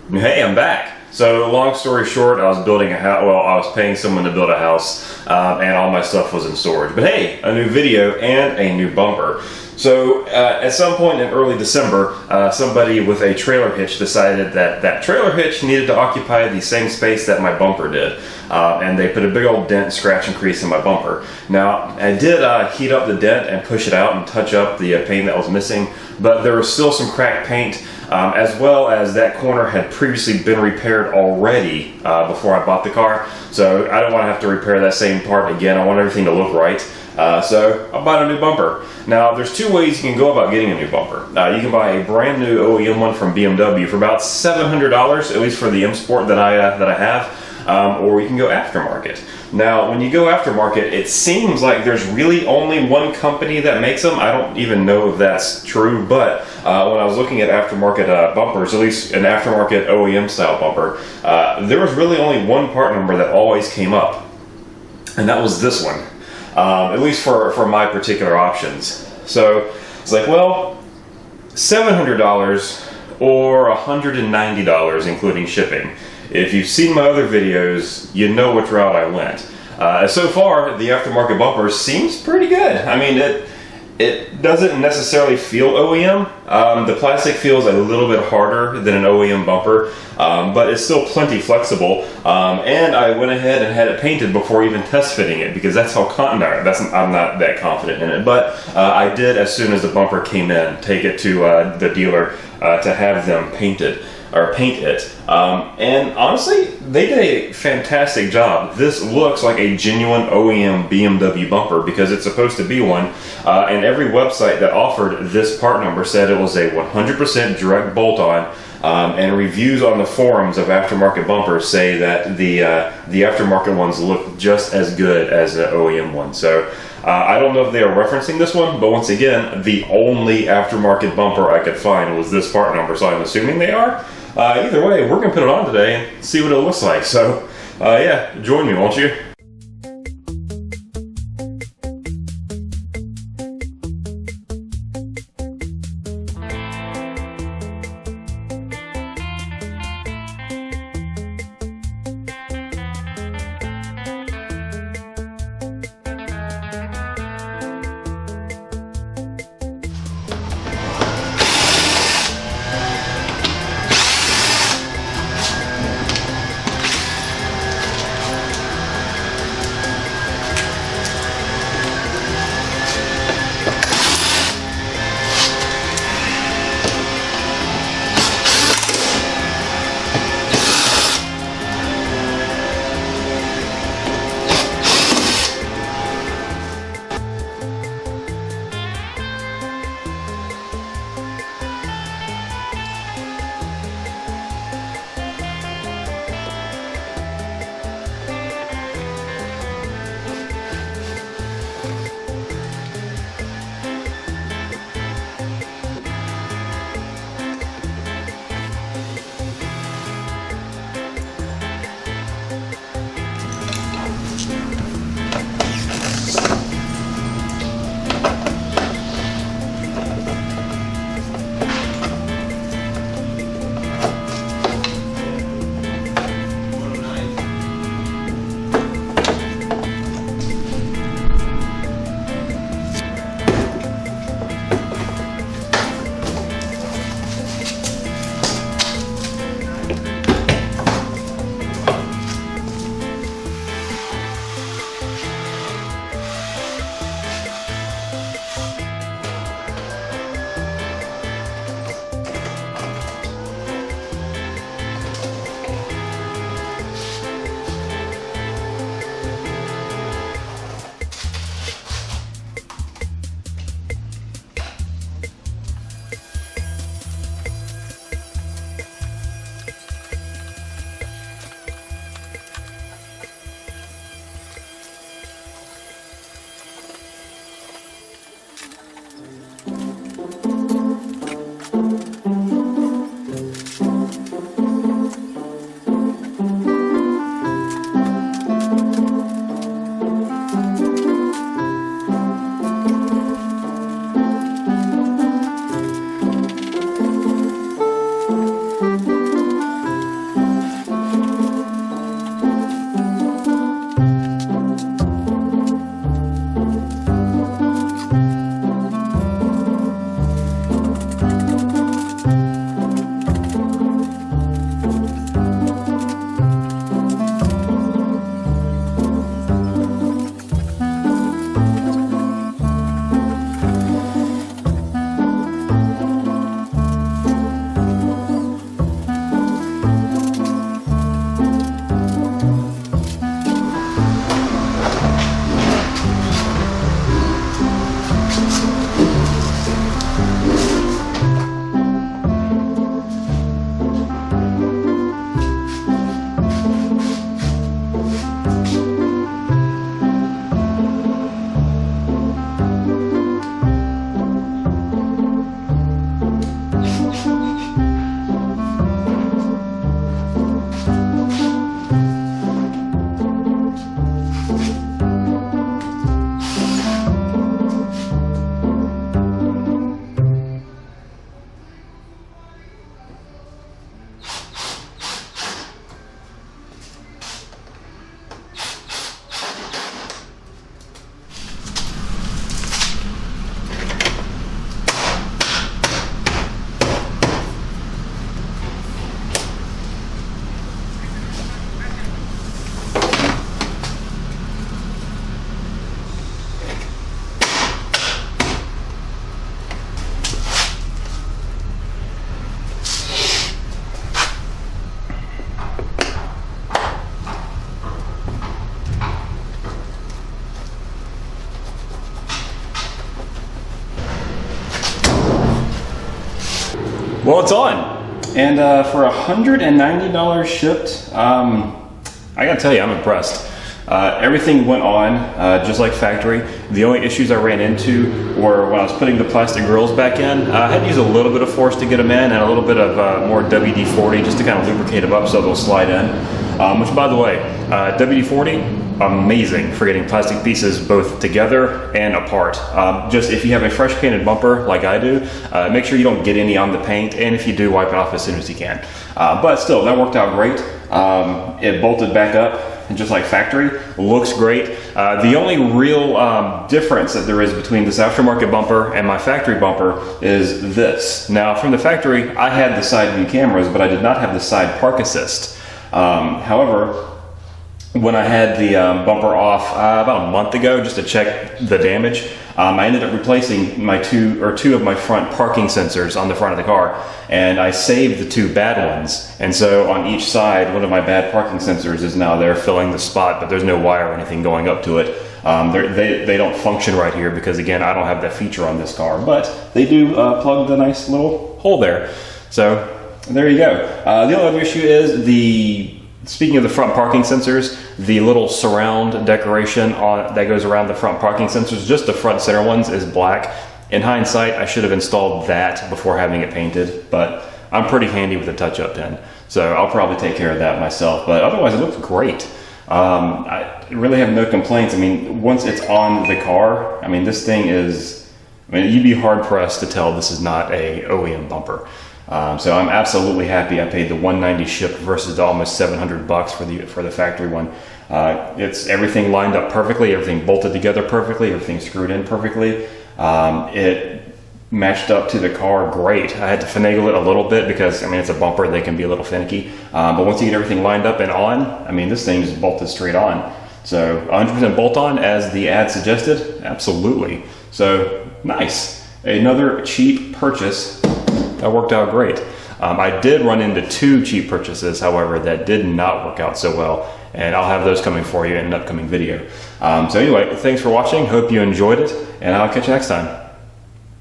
Hey, I'm back. So long story short, I was building a house. Well, I was paying someone to build a house, and all my stuff was in storage. But hey, a new video and a new bumper. So at some point in early December, somebody with a trailer hitch decided that that trailer hitch needed to occupy the same space that my bumper did. And they put a big old dent, scratch and crease in my bumper. Now, I did heat up the dent and push it out and touch up the paint that was missing, but there was still some cracked paint, as well as that corner had previously been repaired already before I bought the car. So I don't want to have to repair that same part again. I want everything to look right. So I bought a new bumper. Now, there's two ways you can go about getting a new bumper. You can buy a brand new OEM one from BMW for about $700, at least for the M Sport that I have, or you can go aftermarket. Now, when you go aftermarket, it seems like there's really only one company that makes them. I don't even know if that's true, but when I was looking at aftermarket bumpers, at least an aftermarket OEM style bumper, there was really only one part number that always came up, and that was this one. At least for my particular options. So it's like, well, $700 or $190 including shipping. If you've seen my other videos, you know which route I went. So far, the aftermarket bumper seems pretty good. I mean, it doesn't necessarily feel OEM. The plastic feels a little bit harder than an OEM bumper, but it's still plenty flexible. And I went ahead and had it painted before even test fitting it, because that's how I'm not that confident in it. But I did, as soon as the bumper came in, take it to the dealer to have them paint it. And honestly, they did a fantastic job. This looks like a genuine OEM BMW bumper because it's supposed to be one. And every website that offered this part number said it was a 100% direct bolt-on. And reviews on the forums of aftermarket bumpers say that the aftermarket ones look just as good as the OEM one. So I don't know if they are referencing this one, but once again, the only aftermarket bumper I could find was this part number, so I'm assuming they are. Either way, we're going to put it on today and see what it looks like. So yeah, join me, won't you? Well, it's on. And for $190 shipped, I gotta tell you, I'm impressed. Everything went on just like factory. The only issues I ran into were when I was putting the plastic grills back in. I had to use a little bit of force to get them in, and a little bit of more WD-40 just to kind of lubricate them up so they'll slide in. Which, by the way, WD-40, amazing for getting plastic pieces both together and apart. Just if you have a fresh painted bumper like I do, make sure you don't get any on the paint, and if you do, wipe it off as soon as you can. But still, that worked out great. It bolted back up just like factory, looks great. The only real difference that there is between this aftermarket bumper and my factory bumper is this. Now, from the factory, I had the side view cameras, but I did not have the side park assist. However, when I had the bumper off about a month ago just to check the damage, I ended up replacing my two of my front parking sensors on the front of the car, and I saved the two bad ones. And so on each side, one of my bad parking sensors is now there filling the spot, but there's no wire or anything going up to it. They don't function right here because, again, I don't have that feature on this car, but they do plug the nice little hole there. So there you go. The only other issue is speaking of the front parking sensors, the little surround decoration that goes around the front parking sensors, just the front center ones, is black. In hindsight, I should have installed that before having it painted, but I'm pretty handy with a touch-up pen, so I'll probably take care of that myself. But otherwise, it looks great. I really have no complaints. I mean, once it's on the car, I mean, this thing is, you'd be hard-pressed to tell this is not a OEM bumper. So I'm absolutely happy I paid the $190 ship versus the almost $700 for the factory one. It's everything lined up perfectly, everything bolted together perfectly, everything screwed in perfectly. It matched up to the car great. I had to finagle it a little bit because, it's a bumper, they can be a little finicky. But once you get everything lined up and on, this thing just bolted straight on. So 100% bolt on as the ad suggested? Absolutely. So nice. Another cheap purchase. That worked out great. I did run into two cheap purchases, however, that did not work out so well, and I'll have those coming for you in an upcoming video. So anyway, thanks for watching. Hope you enjoyed it, and I'll catch you next time.